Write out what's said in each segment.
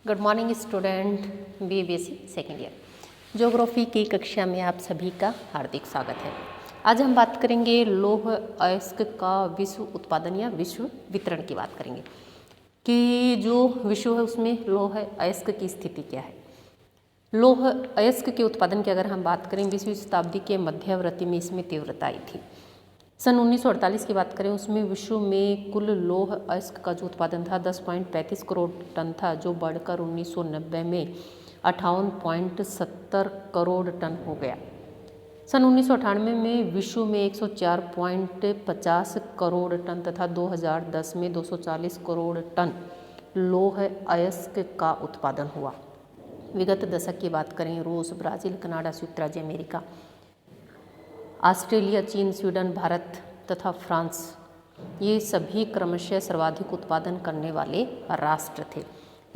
Good morning student, BBSc second year geography की कक्षा में आप सभी का हार्दिक स्वागत है। आज हम बात करेंगे लौह अयस्क का विश्व उत्पादन या विश्व वितरण की बात करेंगे कि जो विश्व है उसमें लौह अयस्क की स्थिति क्या है। लौह अयस्क के उत्पादन की अगर हम बात करें 20वीं शताब्दी के मध्यवर्ती में इसमें तीव्रता आई थी। सन 1948 की बात करें उसमें विश्व में कुल लौह अयस्क का जो उत्पादन था 10.35 करोड़ टन था, जो बढ़कर 1990 में 58.70 करोड़ टन हो गया। सन 1998 में विश्व में 104.50 करोड़ टन तथा 2010 में 240 करोड़ टन लौह अयस्क का उत्पादन हुआ। विगत दशक की बात करें रूस, ब्राज़ील, कनाडा, संयुक्त राज्य अमेरिका, ऑस्ट्रेलिया, चीन, स्वीडन, भारत तथा फ्रांस, ये सभी क्रमशः सर्वाधिक उत्पादन करने वाले राष्ट्र थे।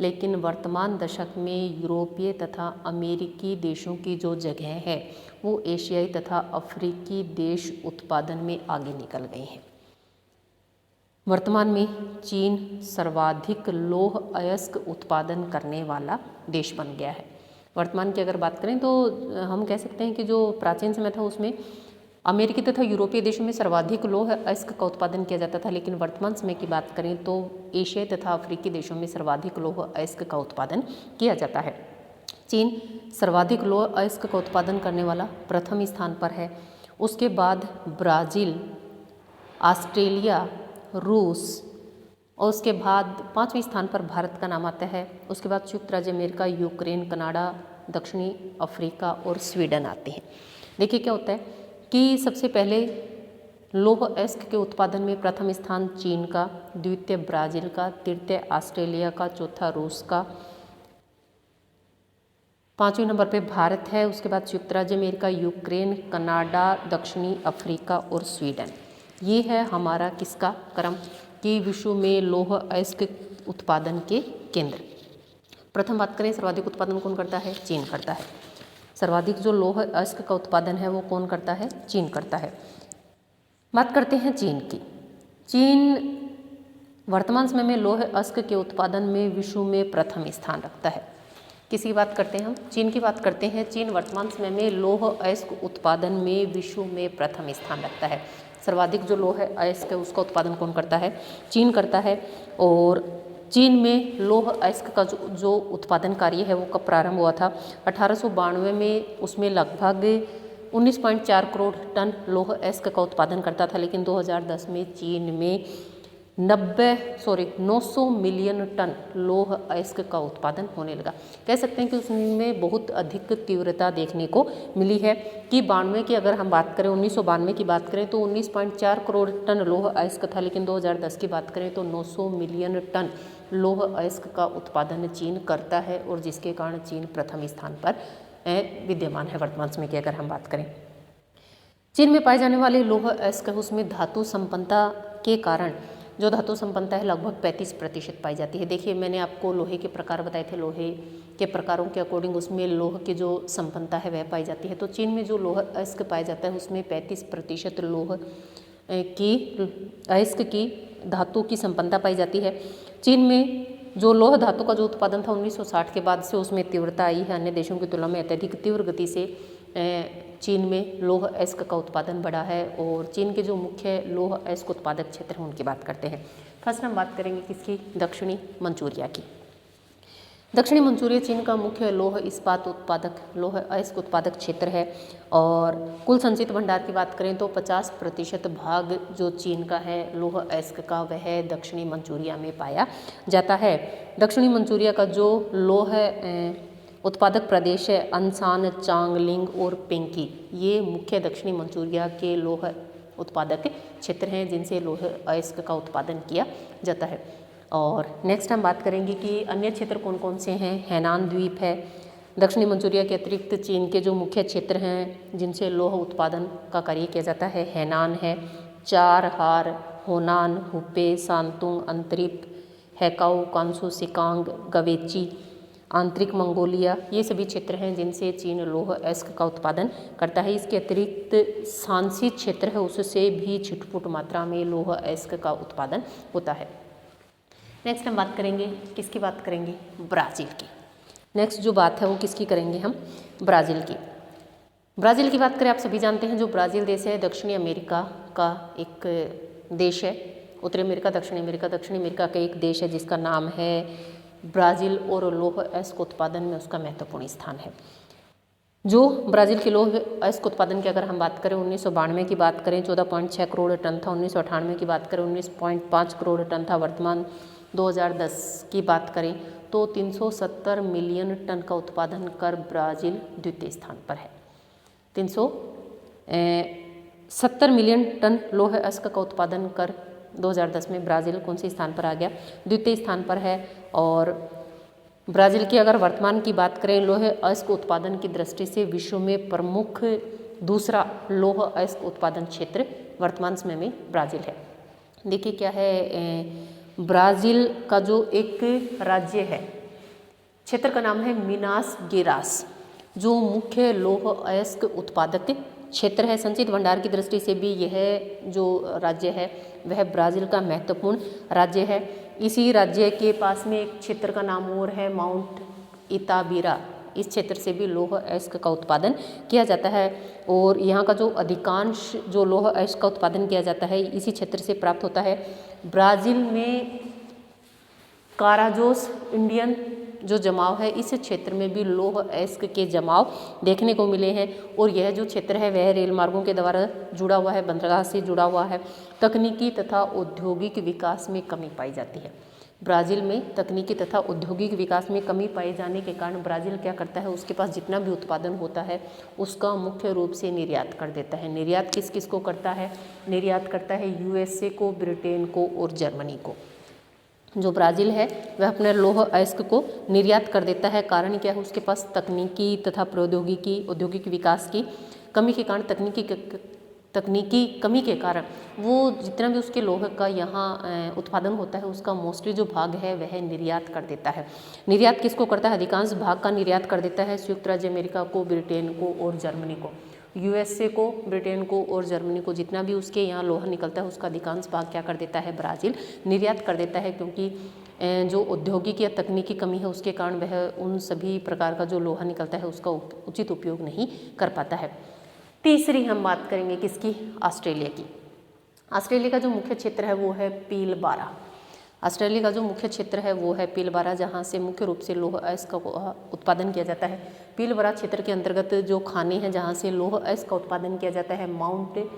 लेकिन वर्तमान दशक में यूरोपीय तथा अमेरिकी देशों की जो जगह है वो एशियाई तथा अफ्रीकी देश उत्पादन में आगे निकल गए हैं। वर्तमान में चीन सर्वाधिक लौह अयस्क उत्पादन करने वाला देश बन गया है। वर्तमान की अगर बात करें तो हम कह सकते हैं कि जो प्राचीन समय था उसमें अमेरिकी तथा यूरोपीय देशों में सर्वाधिक लौह अयस्क का उत्पादन किया जाता था, लेकिन वर्तमान समय की बात करें तो एशियाई तथा अफ्रीकी देशों में सर्वाधिक लौह अयस्क का उत्पादन किया जाता है। चीन सर्वाधिक लौह अयस्क का उत्पादन करने वाला प्रथम स्थान पर है। उसके बाद ब्राज़ील, ऑस्ट्रेलिया, रूस और उसके बाद 5वें स्थान पर भारत का नाम आता है। उसके बाद संयुक्त राज्य अमेरिका, यूक्रेन, कनाडा, दक्षिणी अफ्रीका और स्वीडन आते हैं। देखिए क्या होता है कि सबसे पहले लौह अयस्क के उत्पादन में प्रथम स्थान चीन का, द्वितीय ब्राज़ील का, तृतीय ऑस्ट्रेलिया का, चौथा रूस का, 5वें नंबर पे भारत है। उसके बाद संयुक्त राज्य अमेरिका, यूक्रेन, कनाडा, दक्षिणी अफ्रीका और स्वीडन। ये है हमारा किसका क्रम कि विश्व में लौह अयस्क उत्पादन के केंद्र। प्रथम बात करें सर्वाधिक उत्पादन कौन करता है? चीन करता है। सर्वाधिक जो लौह अयस्क का उत्पादन है वो कौन करता है? चीन करता है। बात करते हैं चीन की। चीन वर्तमान समय में लौह अयस्क के उत्पादन में विश्व में प्रथम स्थान रखता है। किसी बात करते हैं हम? चीन की बात करते हैं। चीन वर्तमान समय में लौह अयस्क उत्पादन में विश्व में प्रथम स्थान रखता है। सर्वाधिक जो लौह अयस्क है उसका उत्पादन कौन करता है? चीन करता है। और चीन में लौह अयस्क का जो उत्पादन कार्य है वो कब प्रारंभ हुआ था? 1892 में उसमें लगभग 19.4 करोड़ टन लौह अयस्क का उत्पादन करता था, लेकिन 2010 में चीन में 900 मिलियन टन लौह अयस्क का उत्पादन होने लगा। कह सकते हैं कि उसमें बहुत अधिक तीव्रता देखने को मिली है कि 92 की अगर हम बात करें 1992 की बात करें तो 19.4 करोड़ टन लौह अयस्क था, लेकिन 2010 की बात करें तो 900 मिलियन टन लौह अयस्क का उत्पादन चीन करता है, और जिसके कारण चीन प्रथम स्थान पर विद्यमान है वर्तमान समय की अगर हम बात करें। चीन में पाए जाने वाले लौह अयस्क है उसमें धातु संपन्नता के कारण जो धातु संपन्नता है लगभग 35% पाई जाती है। देखिए मैंने आपको लोहे के प्रकार बताए थे, लोहे के प्रकारों के अकॉर्डिंग उसमें लोह की जो संपन्नता है वह पाई जाती है। तो चीन में जो लौह अयस्क पाया जाता है उसमें 35% लौह की अयस्क की धातु की संपन्नता पाई जाती है। चीन में जो लौह धातु का जो उत्पादन था 1960 के बाद से उसमें तीव्रता आई है। अन्य देशों की तुलना में अत्यधिक तीव्र गति से चीन में लौह अयस्क का उत्पादन बढ़ा है। और चीन के जो मुख्य लौह अयस्क उत्पादक क्षेत्र हैं उनकी बात करते हैं। फर्स्ट हम बात करेंगे किसकी? दक्षिणी मंचूरिया की। दक्षिणी मंचूरिया चीन का मुख्य लौह इस्पात उत्पादक लौह अयस्क उत्पादक क्षेत्र है। और कुल संचित भंडार की बात करें तो 50% भाग जो चीन का है लौह अयस्क का वह दक्षिणी मंचूरिया में पाया जाता है। दक्षिणी मंचूरिया का जो लौह उत्पादक प्रदेश है अनसान, चांगलिंग और पेंकी, ये मुख्य दक्षिणी मंचूरिया के लौह उत्पादक क्षेत्र हैं जिनसे लौह अयस्क का उत्पादन किया जाता है। और नेक्स्ट हम बात करेंगे कि अन्य क्षेत्र कौन कौन से हैं। हैनान द्वीप है। दक्षिणी मंचूरिया के अतिरिक्त चीन के जो मुख्य क्षेत्र हैं जिनसे लौह उत्पादन का कार्य किया जाता है, हैनान है, चारहार, होनान, हुपे, सांतुंग, अंतरिप, हैकाऊ, कांसू, सिकांग, गवेची, आंतरिक मंगोलिया, ये सभी क्षेत्र हैं जिनसे चीन लौह अयस्क का उत्पादन करता है। इसके अतिरिक्त शांसी क्षेत्र है उससे भी छिटपुट मात्रा में लौह अयस्क का उत्पादन होता है। नेक्स्ट हम बात करेंगे, किसकी बात करेंगे? ब्राज़ील की। नेक्स्ट जो बात है वो किसकी करेंगे हम? ब्राज़ील की। ब्राज़ील की बात करें, आप सभी जानते हैं जो ब्राज़ील देश है दक्षिणी अमेरिका का एक देश है। उत्तरी अमेरिका, दक्षिणी अमेरिका का एक देश है जिसका नाम है ब्राज़ील और लौह अयस्क उत्पादन में उसका महत्वपूर्ण स्थान है। जो ब्राज़ील के लौह अयस्क उत्पादन की अगर हम बात करें 1992 की बात करें 14.6 करोड़ टन था, 1998 की बात करें 19.5 करोड़ टन था, वर्तमान 2010 की बात करें तो 370 मिलियन टन का उत्पादन कर ब्राज़ील द्वितीय स्थान पर है। 370 मिलियन टन लौह अयस्क का उत्पादन कर 2010 में ब्राज़ील कौन से स्थान पर आ गया? द्वितीय स्थान पर है। और ब्राज़ील की अगर वर्तमान की बात करें लौह अयस्क उत्पादन की दृष्टि से विश्व में प्रमुख दूसरा लौह अयस्क उत्पादन क्षेत्र वर्तमान समय में ब्राज़ील है। देखिए क्या है, ब्राज़ील का जो एक राज्य है, क्षेत्र का नाम है मिनास गेरास, जो मुख्य लौह अयस्क उत्पादक क्षेत्र है। संचित भंडार की दृष्टि से भी यह जो राज्य है वह ब्राज़ील का महत्वपूर्ण राज्य है। इसी राज्य के पास में एक क्षेत्र का नाम और है माउंट इताबीरा, इस क्षेत्र से भी लौह अयस्क का उत्पादन किया जाता है। और यहाँ का जो अधिकांश जो लौह अयस्क का उत्पादन किया जाता है इसी क्षेत्र से प्राप्त होता है। ब्राज़ील में काराजोस इंडियन जो जमाव है, इस क्षेत्र में भी लौह अयस्क के जमाव देखने को मिले हैं। और यह जो क्षेत्र है वह रेल मार्गों के द्वारा जुड़ा हुआ है, बंदरगाह से जुड़ा हुआ है। तकनीकी तथा औद्योगिक विकास में कमी पाई जाती है। ब्राज़ील में तकनीकी तथा औद्योगिक विकास में कमी पाए जाने के कारण ब्राज़ील क्या करता है, उसके पास जितना भी उत्पादन होता है उसका मुख्य रूप से निर्यात कर देता है। निर्यात किस किस को करता है? निर्यात करता है यूएसए को, ब्रिटेन को और जर्मनी को। जो ब्राज़ील है वह अपने लौह अयस्क को निर्यात कर देता है। कारण क्या है? उसके पास तकनीकी तथा प्रौद्योगिकी औद्योगिक विकास की कमी के कारण, तकनीकी कमी के कारण वो जितना भी उसके लौह का यहाँ उत्पादन होता है उसका मोस्टली जो भाग है वह निर्यात कर देता है। निर्यात किसको करता है? अधिकांश भाग का निर्यात कर देता है संयुक्त राज्य अमेरिका को, ब्रिटेन को और जर्मनी को। यूएसए को, ब्रिटेन को और जर्मनी को जितना भी उसके यहाँ लोहा निकलता है उसका अधिकांश भाग क्या कर देता है? ब्राज़ील निर्यात कर देता है। क्योंकि जो औद्योगिक या तकनीकी कमी है उसके कारण वह उन सभी प्रकार का जो लोहा निकलता है उसका उचित उपयोग नहीं कर पाता है। तीसरी हम बात करेंगे किसकी? ऑस्ट्रेलिया की। ऑस्ट्रेलिया का जो मुख्य क्षेत्र है वो है पीलबारा। ऑस्ट्रेलिया का जो मुख्य क्षेत्र है वो है पीलबारा, जहाँ से मुख्य रूप से लौह अयस्क का उत्पादन किया जाता है। पीलबारा क्षेत्र के अंतर्गत जो खाने हैं जहाँ से लौह अयस्क का उत्पादन किया जाता है, mount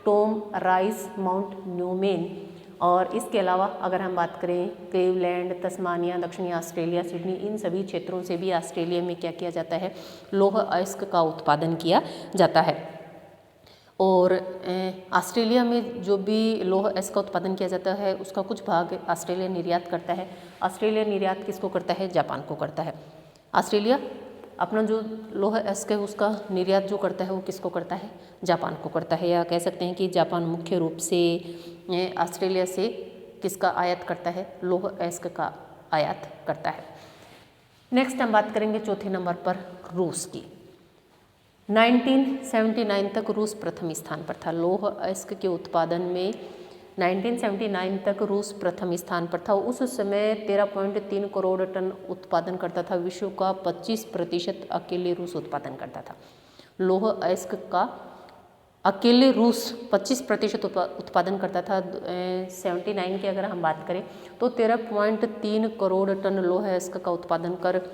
Tom rice, mount Neumann, और इसके अलावा अगर हम बात करें क्लीवलैंड, तस्मानिया, दक्षिणी ऑस्ट्रेलिया, सिडनी, इन सभी क्षेत्रों से भी ऑस्ट्रेलिया में क्या किया जाता है? लौह अयस्क का उत्पादन किया जाता है। और ऑस्ट्रेलिया में जो भी लौह अयस्क का उत्पादन किया जाता है उसका कुछ भाग ऑस्ट्रेलिया निर्यात करता है। ऑस्ट्रेलिया निर्यात किसको करता है? जापान को करता है। ऑस्ट्रेलिया अपना जो लौह अयस्क है उसका निर्यात जो करता है वो किसको करता है? जापान को करता है। या कह सकते हैं कि जापान मुख्य रूप से ऑस्ट्रेलिया से किसका आयात करता है? लौह अयस्क का आयात करता है। नेक्स्ट हम बात करेंगे चौथे नंबर पर रूस की। 1979 तक रूस प्रथम स्थान पर था। लौह अयस्क के उत्पादन में 1979 तक रूस प्रथम स्थान पर था। उस समय 13.3 करोड़ टन उत्पादन करता था। विश्व का 25% अकेले रूस उत्पादन करता था। लौह अयस्क का अकेले रूस 25% उत्पादन करता था। 79 की अगर हम बात करें तो 13.3 करोड़ टन लौह अयस्क का उत्पादन कर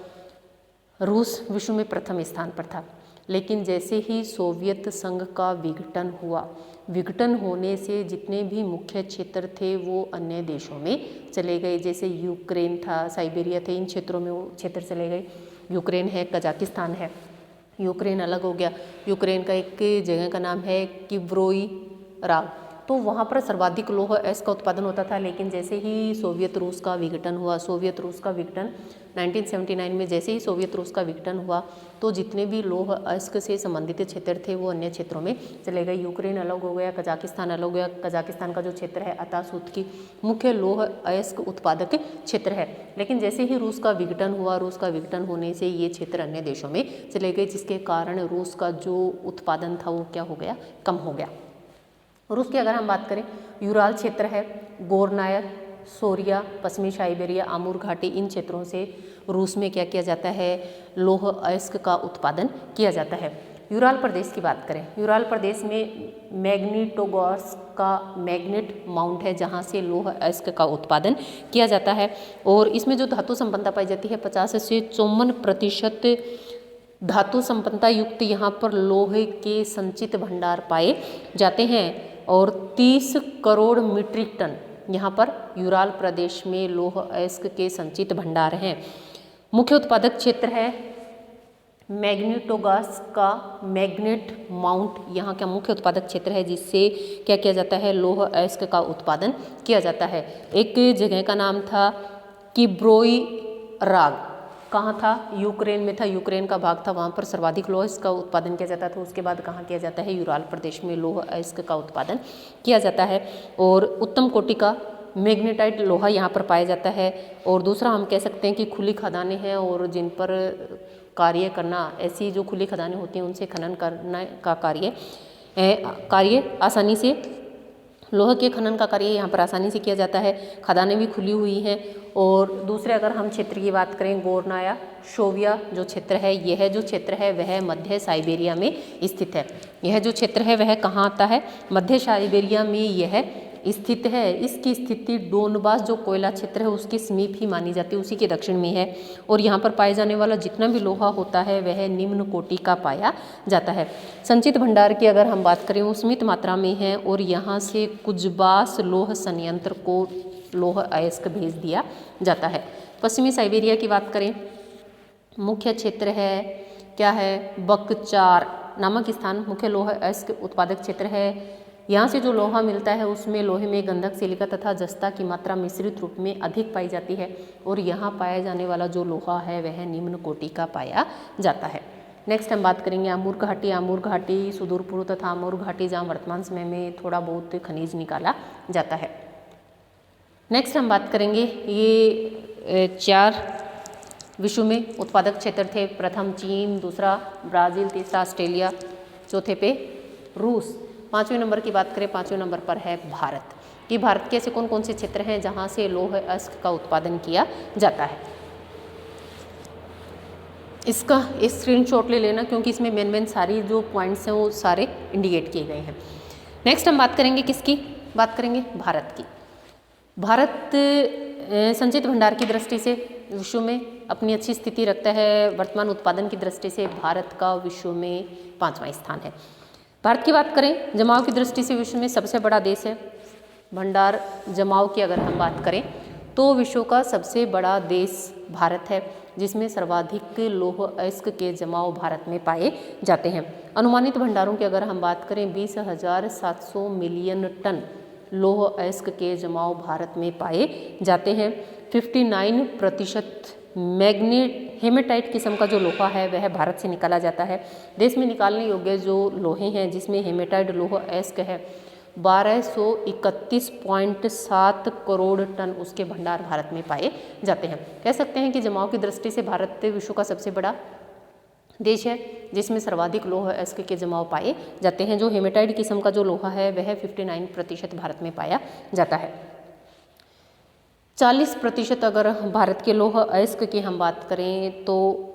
रूस विश्व में प्रथम स्थान पर था। लेकिन जैसे ही सोवियत संघ का विघटन हुआ, विघटन होने से जितने भी मुख्य क्षेत्र थे वो अन्य देशों में चले गए। जैसे यूक्रेन था, साइबेरिया थे, इन क्षेत्रों में वो क्षेत्र चले गए। यूक्रेन है, कजाकिस्तान है। यूक्रेन अलग हो गया। यूक्रेन का एक जगह का नाम है किब्रोई राव, तो वहाँ पर सर्वाधिक लौह अयस्क का उत्पादन होता था। लेकिन जैसे ही सोवियत रूस का विघटन हुआ, सोवियत रूस का विघटन 1979 में जैसे ही सोवियत रूस का विघटन हुआ तो जितने भी लौह अयस्क से संबंधित क्षेत्र थे वो अन्य क्षेत्रों में चले गए। यूक्रेन अलग हो गया, कजाकिस्तान अलग हो गया। कजाकिस्तान का जो क्षेत्र है अतासुत की मुख्य लौह अयस्क उत्पादक क्षेत्र है। लेकिन जैसे ही रूस का विघटन हुआ, रूस का विघटन होने से ये क्षेत्र अन्य देशों में चले गए, जिसके कारण रूस का जो उत्पादन था वो क्या हो गया? कम हो गया। रूस की अगर हम बात करें, यूराल क्षेत्र है, गोरनायर सोरिया, पश्चिमी साइबेरिया, आमूर घाटी, इन क्षेत्रों से रूस में क्या किया जाता है, लौह अयस्क का उत्पादन किया जाता है। यूराल प्रदेश की बात करें, यूराल प्रदेश में मैग्नीटोगॉर्स्क का मैग्नेट माउंट है जहाँ से लौह अयस्क का उत्पादन किया जाता है। और इसमें जो धातु संपन्नता पाई जाती है 50 से 54% धातु संपन्नता युक्त यहाँ पर लोहे के संचित भंडार पाए जाते हैं। और 30 करोड़ मीट्रिक टन यहाँ पर यूराल प्रदेश में लौह अयस्क के संचित भंडार हैं। मुख्य उत्पादक क्षेत्र है मैग्नीटोगॉर्स्क का मैग्नेट माउंट, यहाँ का मुख्य उत्पादक क्षेत्र है जिससे क्या किया जाता है, लौह अयस्क का उत्पादन किया जाता है। एक जगह का नाम था किब्रोई राग, कहाँ था, यूक्रेन में था, यूक्रेन का भाग था, वहाँ पर सर्वाधिक लौह अयस्क का उत्पादन किया जाता था। उसके बाद कहाँ किया जाता है, यूराल प्रदेश में लौह अयस्क का उत्पादन किया जाता है। और उत्तम कोटि का मैग्नेटाइट लोहा यहाँ पर पाया जाता है। और दूसरा हम कह सकते हैं कि खुली खदानें हैं और जिन पर कार्य करना, ऐसी जो खुली खदानें होती हैं उनसे खनन करने का कार्य आसानी से, लोहे के खनन का कार्य यहाँ पर आसानी से किया जाता है। खदानें भी खुली हुई हैं। और दूसरे अगर हम क्षेत्र की बात करें, गोरनाया शोविया जो क्षेत्र है, यह जो क्षेत्र है वह मध्य साइबेरिया में स्थित है। यह जो क्षेत्र है वह कहाँ आता है, मध्य साइबेरिया में यह स्थित है। इसकी स्थिति डोनबास जो कोयला क्षेत्र है उसके समीप ही मानी जाती है, उसी के दक्षिण में है। और यहाँ पर पाए जाने वाला जितना भी लोहा होता है वह निम्न कोटि का पाया जाता है। संचित भंडार की अगर हम बात करें वो सीमित मात्रा में है और यहाँ से कुजबास लौह संयंत्र को लौह अयस्क भेज दिया जाता है। पश्चिमी साइबेरिया की बात करें, मुख्य क्षेत्र है क्या है, बकचार नामक स्थान मुख्य लौह अयस्क उत्पादक क्षेत्र है। यहाँ से जो लोहा मिलता है उसमें लोहे में गंधक, सिलिका तथा जस्ता की मात्रा मिश्रित रूप में अधिक पाई जाती है। और यहाँ पाया जाने वाला जो लोहा है वह निम्न कोटि का पाया जाता है। नेक्स्ट हम बात करेंगे आमूर घाटी। आमूर घाटी सुदूर पूर्व तथा आमूर घाटी जहाँ वर्तमान समय में थोड़ा बहुत खनिज निकाला जाता है। नेक्स्ट हम बात करेंगे, ये 4 विश्व में उत्पादक क्षेत्र थे। प्रथम चीन, दूसरा ब्राज़ील, तीसरा ऑस्ट्रेलिया, चौथे पे रूस। 5वें नंबर की बात करें, 5वें नंबर पर है भारत। कि भारत के ऐसे कौन कौन से क्षेत्र हैं जहां से लौह अयस्क का उत्पादन किया जाता है। इसका एक स्क्रीनशॉट ले लेना क्योंकि इसमें मेन सारी जो पॉइंट्स हैं वो सारे इंडिकेट किए गए हैं। नेक्स्ट हम बात करेंगे किसकी, बात करेंगे भारत की। भारत संचित भंडार की दृष्टि से विश्व में अपनी अच्छी स्थिति रखता है। वर्तमान उत्पादन की दृष्टि से भारत का विश्व में 5वां स्थान है। भारत की बात करें जमाव की दृष्टि से विश्व में सबसे बड़ा देश है। भंडार जमाव की अगर हम बात करें तो विश्व का सबसे बड़ा देश भारत है जिसमें सर्वाधिक लौह अयस्क के जमाव भारत में पाए जाते हैं। अनुमानित भंडारों की अगर हम बात करें 20,700 मिलियन टन लौह अयस्क के जमाव भारत में पाए जाते हैं। 59% हेमेटाइट किस्म का जो लोहा है वह भारत से निकाला जाता है। देश में निकालने योग्य जो लोहे हैं जिसमें हेमेटाइट लौह अयस्क है 1231.7 करोड़ टन उसके भंडार भारत में पाए जाते हैं। कह सकते हैं कि जमाव की दृष्टि से भारत विश्व का सबसे बड़ा देश है जिसमें सर्वाधिक लौह अयस्क के जमाव पाए जाते हैं। जो हेमेटाइट किस्म का जो लोहा है वह 59% भारत में पाया जाता है। 40% अगर भारत के लौह अयस्क की हम बात करें तो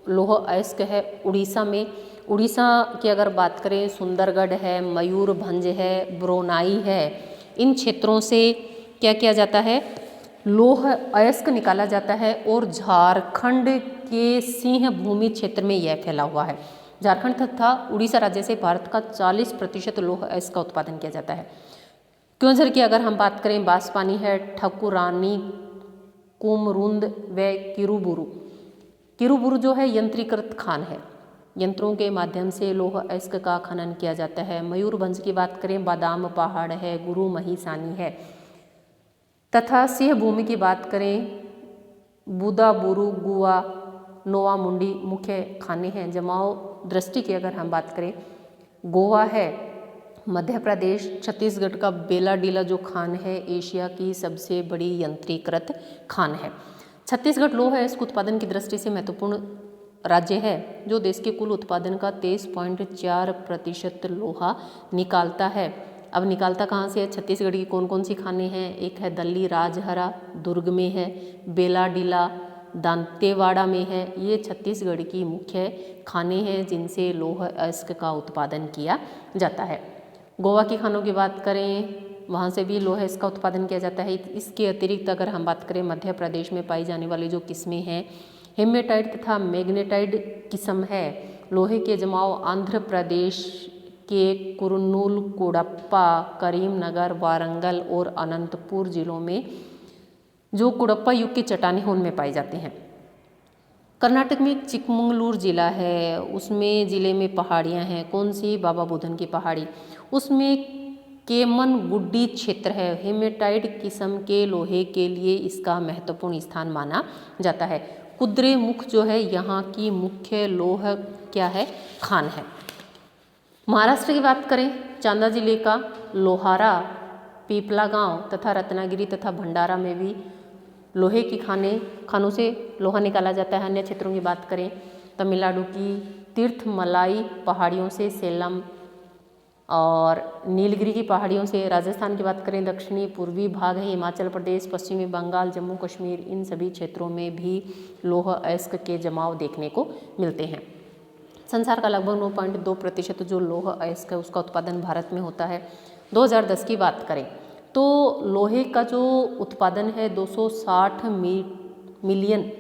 लौह अयस्क है उड़ीसा में। उड़ीसा की अगर बात करें सुंदरगढ़ है, मयूरभंज है, ब्रोनाई है, इन क्षेत्रों से क्या किया जाता है, लौह अयस्क निकाला जाता है। और झारखंड के सिंह भूमि क्षेत्र में यह फैला हुआ है। झारखंड तथा उड़ीसा राज्य से भारत का 40% लौह अयस्क का उत्पादन किया जाता है। क्योंझर की अगर हम बात करें बांसपानी है, ठकुरानी, कुमरुंद व किरुबुरु। किरुबुरु जो है यंत्रीकृत खान है, यंत्रों के माध्यम से लौह अयस्क का खनन किया जाता है। मयूरभंज की बात करें बादाम पहाड़ है, गुरु महिसानी है। तथा सिंह भूमि की बात करें बुदाबुरु, गुआ, नोवा मुंडी मुख्य खाने हैं। जमाव दृष्टि की अगर हम बात करें गोवा है, मध्य प्रदेश, छत्तीसगढ़ का बेलाडीला जो खान है एशिया की सबसे बड़ी यंत्रीकृत खान है। छत्तीसगढ़ लौह अयस्क उत्पादन की दृष्टि से महत्वपूर्ण राज्य है जो देश के कुल उत्पादन का 23.4% लोहा निकालता है। अब निकालता कहाँ से है, छत्तीसगढ़ की कौन कौन सी खाने हैं, एक है दल्ली राजहरा, दुर्ग में है, बेलाडीला दांतेवाड़ा में है। ये छत्तीसगढ़ की मुख्य खाने हैं जिनसे लौह अयस्क का उत्पादन किया जाता है। गोवा की खानों की बात करें, वहाँ से भी लौह अयस्क का उत्पादन किया जाता है। इसके अतिरिक्त अगर हम बात करें मध्य प्रदेश में पाई जाने वाली जो किस्में हैं, हेमेटाइट तथा मैग्नेटाइट किस्म है। लोहे के जमाव आंध्र प्रदेश के कुरनूल, कुडप्पा, करीमनगर, वारंगल और अनंतपुर जिलों में जो कुडप्पा युग की चट्टानें हैं उनमें पाए जाते हैं। कर्नाटक में एक चिकमंगलूर जिला है, उसमें ज़िले में पहाड़ियाँ हैं। कौन सी, बाबा बुधन की पहाड़ी। उसमें केमनगुड्डी क्षेत्र है। हेमेटाइट किस्म के लोहे के लिए इसका महत्वपूर्ण स्थान माना जाता है। कुद्रेमुख जो है यहाँ की मुख्य लौह क्या है, खान है। महाराष्ट्र की बात करें, चांदा जिले का लोहारा, पीपला गांव तथा रत्नागिरी तथा भंडारा में भी लोहे की खानों से लोहा निकाला जाता है। अन्य क्षेत्रों की बात करें, तमिलनाडु की तीर्थमलाई पहाड़ियों से सेलम और नीलगिरी की पहाड़ियों से, राजस्थान की बात करें दक्षिणी पूर्वी भाग है, हिमाचल प्रदेश, पश्चिमी बंगाल, जम्मू कश्मीर, इन सभी क्षेत्रों में भी लौह अयस्क के जमाव देखने को मिलते हैं। संसार का लगभग 9.2% जो लौह अयस्क है उसका उत्पादन भारत में होता है। 2010 की बात करें तो लोहे का जो उत्पादन है 260 मिलियन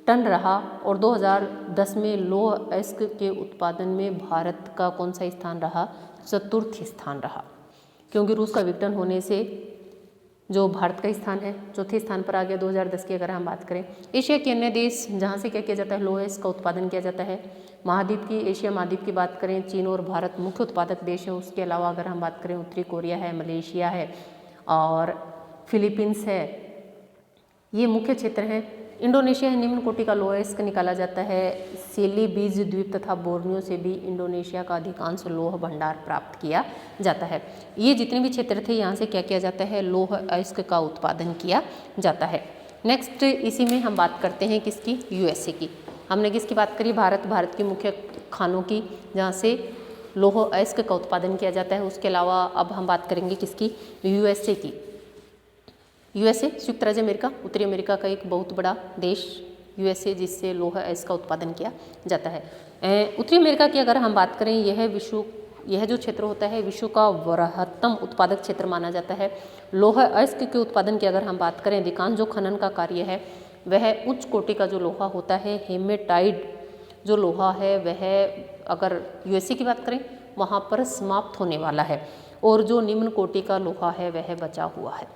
टन रहा और 2010 में लौह अयस्क के उत्पादन में भारत का कौन सा स्थान रहा, चतुर्थ स्थान रहा, क्योंकि रूस का विघटन होने से जो भारत का स्थान है चौथे स्थान पर आ गया 2010 की। अगर हम बात करें एशिया के अन्य देश जहाँ से क्या किया जाता है, लौह अयस्क का उत्पादन किया जाता है। महाद्वीप की, एशिया महाद्वीप की बात करें, चीन और भारत मुख्य उत्पादक देश है। उसके अलावा अगर हम बात करें उत्तरी कोरिया है, मलेशिया है और फिलीपींस है, ये मुख्य क्षेत्र हैं। इंडोनेशिया निम्न कोटि का लौह अयस्क निकाला जाता है। सेलीबीज द्वीप तथा बोर्नियो से भी इंडोनेशिया का अधिकांश लौह भंडार प्राप्त किया जाता है। ये जितने भी क्षेत्र थे यहाँ से क्या किया जाता है, लौह अयस्क का उत्पादन किया जाता है। नेक्स्ट इसी में हम बात करते हैं किसकी, यूएसए की। हमने किसकी बात करी, भारत की मुख्य खानों की जहाँ से लौह अयस्क का उत्पादन किया जाता है। उसके अलावा अब हम बात करेंगे किसकी, यूएसए की। यूएसए संयुक्त राज्य अमेरिका, उत्तरी अमेरिका का एक बहुत बड़ा देश यूएसए, जिससे लौह अयस्क का उत्पादन किया जाता है। उत्तरी अमेरिका की अगर हम बात करें, यह जो क्षेत्र होता है विश्व का वृहत्तम उत्पादक क्षेत्र माना जाता है। लौह अयस्क के उत्पादन की अगर हम बात करें, अधिकांश जो खनन का कार्य है वह उच्च कोटि का जो लोहा होता है, हेमेटाइट जो लोहा है वह अगर यूएसए की बात करें वहाँ पर समाप्त होने वाला है और जो निम्न कोटि का लोहा है वह बचा हुआ है।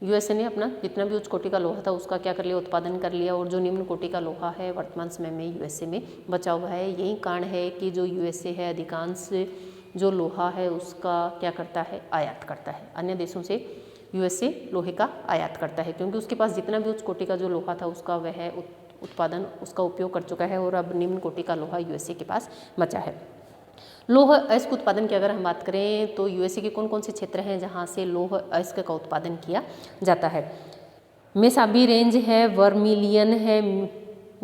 यूएसए ने अपना जितना भी उच्च कोटि का लोहा था उसका क्या कर लिया, उत्पादन कर लिया, और जो निम्न कोटि का लोहा है वर्तमान समय में यूएसए में बचा हुआ है। यही कारण है कि जो यूएसए है अधिकांश जो लोहा है उसका क्या करता है, आयात करता है। अन्य देशों से यूएसए लोहे का आयात करता है क्योंकि उसके पास जितना भी उच्च कोटि का जो लोहा था उसका वह उत्पादन उसका उपयोग कर चुका है और अब निम्न कोटि का लोहा यूएसए के पास बचा है। लौह अयस्क उत्पादन की अगर हम बात करें तो यूएसए के कौन कौन से क्षेत्र हैं जहां से लौह अयस्क का उत्पादन किया जाता है। मेसाबी रेंज है, वर्मिलियन है,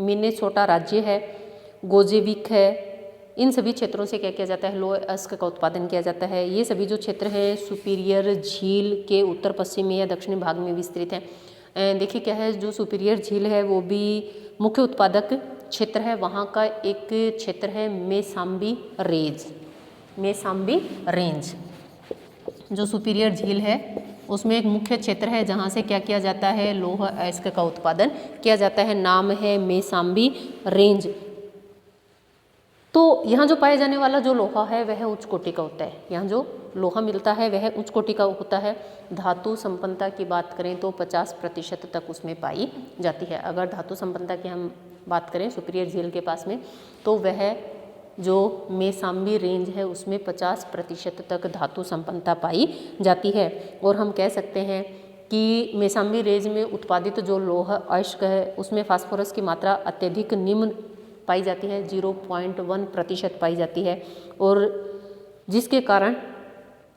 मिनेसोटा राज्य है, गोजेविक है, इन सभी क्षेत्रों से क्या किया जाता है, लौह अयस्क का उत्पादन किया जाता है। ये सभी जो क्षेत्र हैं सुपीरियर झील के उत्तर पश्चिमी या दक्षिणी भाग में विस्तृत हैं। देखिए क्या है, जो सुपीरियर झील है वो भी मुख्य उत्पादक क्षेत्र है। वहाँ का एक क्षेत्र है मेसाम्बी रेंज जो सुपीरियर झील है उसमें एक मुख्य क्षेत्र है जहाँ से क्या किया जाता है, लौह अयस्क का उत्पादन किया जाता है। नाम है मेसाम्बी रेंज। तो यहाँ जो पाया जाने वाला जो लोहा है वह उच्च कोटि का होता है। यहाँ जो लोहा मिलता है वह उच्च कोटि का होता है। धातु संपन्नता की बात करें तो 50% तक उसमें पाई जाती है। अगर धातु संपन्नता की हम बात करें सुपीरियर झील के पास में तो वह जो मेसाम्बी रेंज है उसमें 50% तक धातु संपन्नता पाई जाती है। और हम कह सकते हैं कि मेसाम्बी रेंज में उत्पादित जो लौह अयस्क है उसमें फास्फोरस की मात्रा अत्यधिक निम्न पाई जाती है, 0.1% पाई जाती है। और जिसके कारण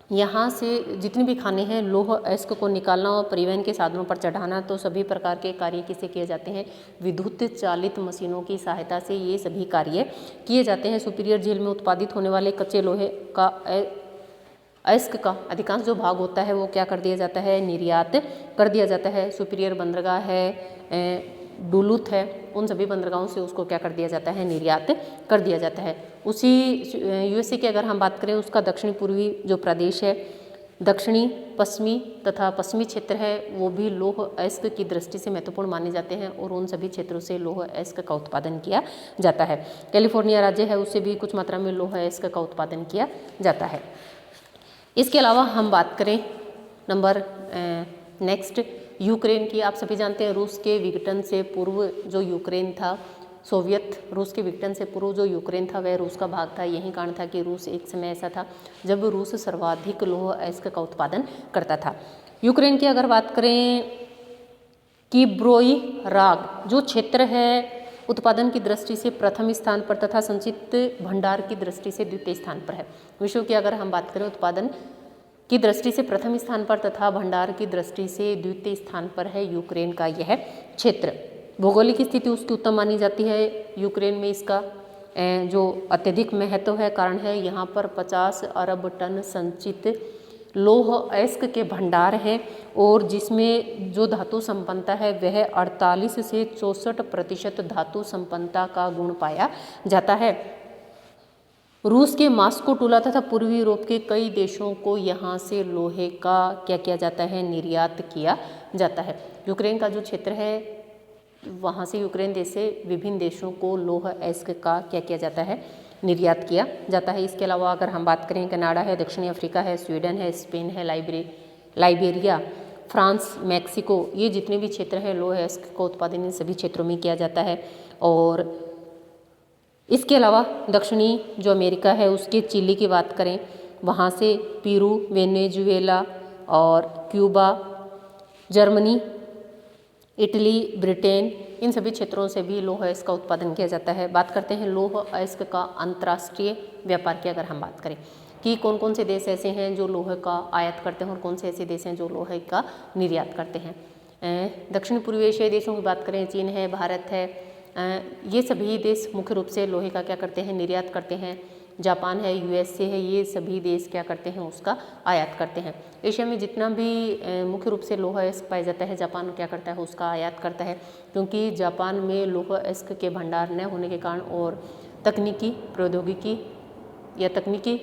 यहाँ से जितनी भी खाने हैं लौह अयस्क को निकालना और परिवहन के साधनों पर चढ़ाना, तो सभी प्रकार के कार्य किससे किए जाते हैं, विद्युत चालित मशीनों की सहायता से ये सभी कार्य किए जाते हैं। सुपीरियर झील में उत्पादित होने वाले कच्चे लोहे का अयस्क का अधिकांश जो भाग होता है वो क्या कर दिया जाता है, निर्यात कर दिया जाता है। सुपीरियर बंदरगाह है, डुलुथ है, उन सभी बंदरगाहों से उसको क्या कर दिया जाता है, निर्यात कर दिया जाता है। उसी यूएसए की अगर हम बात करें, उसका दक्षिणी पूर्वी जो प्रदेश है, दक्षिणी पश्चिमी तथा पश्चिमी क्षेत्र है, वो भी लौह अयस्क की दृष्टि से महत्वपूर्ण माने जाते हैं और उन सभी क्षेत्रों से लौह अयस्क का उत्पादन किया जाता है। कैलिफोर्निया राज्य है, उससे भी कुछ मात्रा में लौह अयस्क का उत्पादन किया जाता है। इसके अलावा हम बात करें नंबर नेक्स्ट यूक्रेन की। आप सभी जानते हैं रूस के विघटन से पूर्व जो यूक्रेन था, सोवियत रूस के विघटन से पूर्व जो यूक्रेन था वह रूस का भाग था। यही कारण था कि रूस एक समय ऐसा था जब रूस सर्वाधिक लौह अयस्क का उत्पादन करता था। यूक्रेन की अगर बात करें, कीब्रोई राग जो क्षेत्र है उत्पादन की दृष्टि से प्रथम स्थान पर तथा संचित भंडार की दृष्टि से द्वितीय स्थान पर है। विश्व की अगर हम बात करें, उत्पादन की दृष्टि से प्रथम स्थान पर तथा भंडार की दृष्टि से द्वितीय स्थान पर है यूक्रेन का यह क्षेत्र। भौगोलिक स्थिति उसकी उत्तम मानी जाती है। यूक्रेन में इसका जो अत्यधिक महत्व है, कारण है यहाँ पर 50 अरब टन संचित लौह अयस्क के भंडार हैं और जिसमें जो धातु संपन्नता है वह 48 से 64% धातु संपन्नता का गुण पाया जाता है। रूस के मास्को टूला तथा पूर्वी यूरोप के कई देशों को यहाँ से लोहे का क्या किया जाता है, निर्यात किया जाता है। यूक्रेन का जो क्षेत्र है वहाँ से यूक्रेन देश से विभिन्न देशों को लौह अयस्क का क्या किया जाता है, निर्यात किया जाता है। इसके अलावा अगर हम बात करें, कनाडा है, दक्षिणी अफ्रीका है, स्वीडन है, स्पेन है, लाइबेरिया, फ्रांस, मैक्सिको, ये जितने भी क्षेत्र हैं लौह अयस्क का उत्पादन इन सभी क्षेत्रों में किया जाता है। और इसके अलावा दक्षिणी जो अमेरिका है उसके चिली की बात करें, वहाँ से पेरू, वेनेजुएला और क्यूबा, जर्मनी, इटली, ब्रिटेन, इन सभी क्षेत्रों से भी लौह अयस्क का उत्पादन किया जाता है। बात करते हैं लौह अयस्क का अंतर्राष्ट्रीय व्यापार की अगर हम बात करें कि कौन कौन से देश ऐसे हैं जो लोहे का आयात करते हैं और कौन से ऐसे देश हैं जो लोहे का निर्यात करते हैं। दक्षिण पूर्वी एशियाई देशों की बात करें, चीन है, भारत है, ये सभी देश मुख्य रूप से लोहे का क्या करते हैं, निर्यात करते हैं। जापान है, यूएसए है, ये सभी देश क्या करते हैं, उसका आयात करते हैं। एशिया में जितना भी मुख्य रूप से लौह अयस्क पाया जाता है, जापान क्या करता है, उसका आयात करता है, क्योंकि जापान में लौह अयस्क के भंडार न होने के कारण और तकनीकी प्रौद्योगिकी या तकनीकी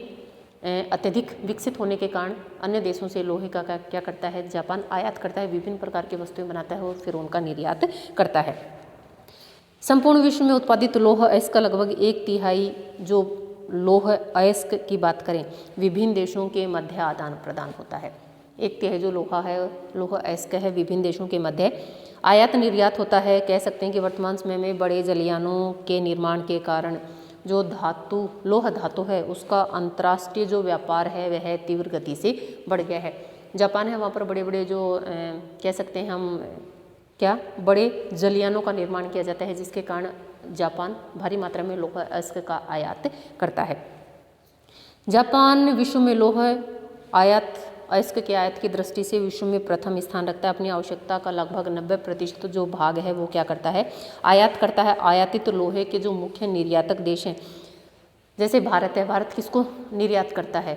अत्यधिक विकसित होने के कारण अन्य देशों से लोहे का क्या करता है, जापान आयात करता है, विभिन्न प्रकार की वस्तुएं बनाता है और फिर उनका निर्यात करता है। संपूर्ण विश्व में उत्पादित लौह अयस्क का लगभग 1/3 जो लौह अयस्क की बात करें विभिन्न देशों के मध्य आदान प्रदान होता है। 1/3 जो लौह अयस्क है विभिन्न देशों के मध्य आयात निर्यात होता है। कह सकते हैं कि वर्तमान समय में बड़े जलयानों के निर्माण के कारण जो लौह धातु है उसका अंतर्राष्ट्रीय जो व्यापार है वह तीव्र गति से बढ़ गया है। जापान है, वहाँ पर बड़े बड़े जो कह सकते हैं हम बड़े जलयानों का निर्माण किया जाता है, जिसके कारण जापान भारी मात्रा में लौह अयस्क का आयात करता है। जापान विश्व में लौह अयस्क के आयात की दृष्टि से विश्व में प्रथम स्थान रखता है। अपनी आवश्यकता का लगभग 90% जो भाग है वो क्या करता है, आयात करता है। आयातित लोहे के जो मुख्य निर्यातक देश हैं, जैसे भारत है, भारत किसको निर्यात करता है,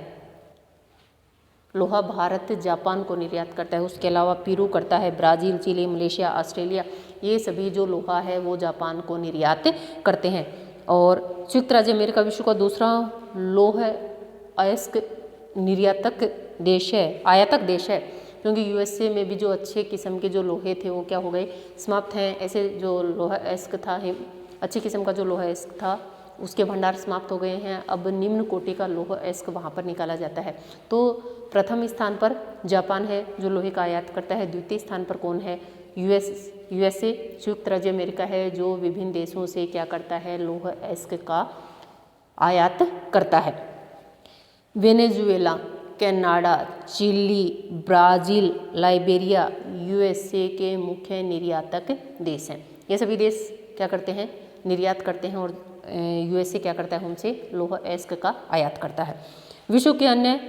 लोहा भारत जापान को निर्यात करता है। उसके अलावा पेरू करता है, ब्राज़ील, चिली, मलेशिया, ऑस्ट्रेलिया, ये सभी जो लोहा है वो जापान को निर्यात करते हैं। और संयुक्त राज्य अमेरिका विश्व का दूसरा लौह अयस्क निर्यातक देश है, आयातक देश है, क्योंकि यूएसए में भी जो अच्छे किस्म के जो लोहे थे वो क्या हो गए, समाप्त हैं। ऐसे जो लोहा अयस्क था, अच्छी किस्म का जो लोहा अयस्क था उसके भंडार समाप्त हो गए हैं। अब निम्न कोटि का लौह अयस्क वहाँ पर निकाला जाता है। तो प्रथम स्थान पर जापान है जो लोहे का आयात करता है। द्वितीय स्थान पर कौन है, यूएसए, संयुक्त राज्य अमेरिका है जो विभिन्न देशों से क्या करता है, लौह अयस्क का आयात करता है। Venezuela, Canada, Chile, Brazil, Liberia USA के मुख्य निर्यातक देश हैं। ये सभी देश क्या करते हैं, निर्यात करते हैं और यूएसए क्या करता है, उनसे लौह अयस्क का आयात करता है। विश्व के अन्य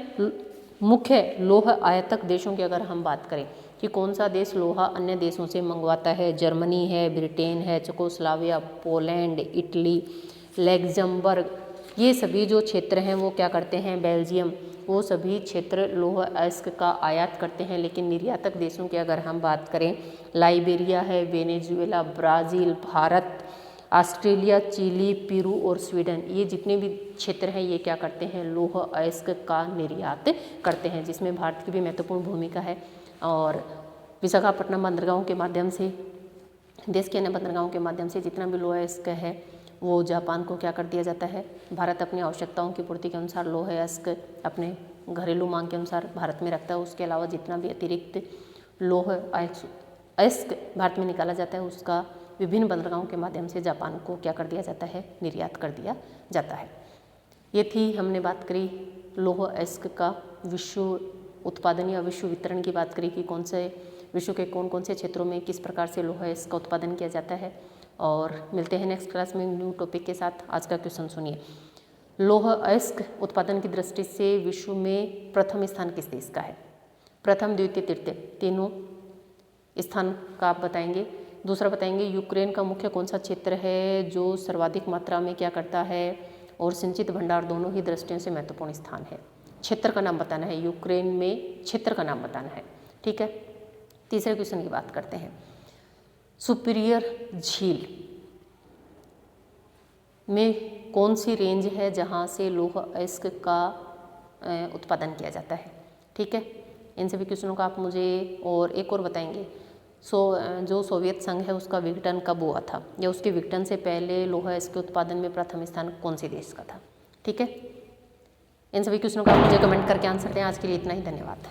मुख्य लौह आयातक देशों की अगर हम बात करें कि कौन सा देश लोहा अन्य देशों से मंगवाता है, जर्मनी है, ब्रिटेन है, चेकोस्लोवाकिया, पोलैंड, इटली, लग्जमबर्ग, ये सभी जो क्षेत्र हैं वो क्या करते हैं, बेल्जियम, वो सभी क्षेत्र लौह अयस्क का आयात करते हैं। लेकिन निर्यातक देशों की अगर हम बात करें, लाइबेरिया है, Venezuela, Brazil, Bharat, Australia, Chile, Peru और स्वीडन, ये जितने भी क्षेत्र हैं ये क्या करते हैं, लौह अयस्क का निर्यात करते हैं, जिसमें भारत की भी महत्वपूर्ण भूमिका है। और विशाखापट्टनम बंदरगाहों के माध्यम से, देश के अन्य बंदरगाहों के माध्यम से जितना भी लौह अयस्क है वो जापान को क्या कर दिया जाता है। भारत अपनी आवश्यकताओं की पूर्ति के अनुसार लौह अयस्क अपने घरेलू मांग के अनुसार भारत में रखता है। उसके अलावा जितना भी अतिरिक्त लौह अयस्क भारत में निकाला जाता है उसका विभिन्न बंदरगाहों के माध्यम से जापान को क्या कर दिया जाता है, निर्यात कर दिया जाता है। ये थी, हमने बात करी लौह अयस्क का विश्व उत्पादन या विश्व वितरण की बात करी कि कौन से विश्व के कौन कौन से क्षेत्रों में किस प्रकार से लौह अयस्क का उत्पादन किया जाता है। और मिलते हैं नेक्स्ट क्लास में न्यू टॉपिक के साथ। आज का क्वेश्चन सुनिए, लौह अयस्क उत्पादन की दृष्टि से विश्व में प्रथम स्थान किस देश का है। प्रथम, द्वितीय, तृतीय तीनों स्थान का आप बताएंगे। दूसरा बताएंगे यूक्रेन का मुख्य कौन सा क्षेत्र है जो सर्वाधिक मात्रा में क्या करता है और सिंचित भंडार दोनों ही दृष्टियों से महत्वपूर्ण स्थान है। क्षेत्र का नाम बताना है, यूक्रेन में क्षेत्र का नाम बताना है, ठीक है। तीसरे क्वेश्चन की बात करते हैं, सुपीरियर झील में कौन सी रेंज है जहाँ से लौह अयस्क का उत्पादन किया जाता है, ठीक है। इन सभी क्वेश्चनों का आप मुझे और एक और बताएंगे, जो सोवियत संघ है उसका विघटन कब हुआ था, या उसके विघटन से पहले लौह अयस्क के उत्पादन में प्रथम स्थान कौन से देश का था, ठीक है। इन सभी क्वेश्चनों का आप मुझे कमेंट करके आंसर दें। आज के लिए इतना ही, धन्यवाद।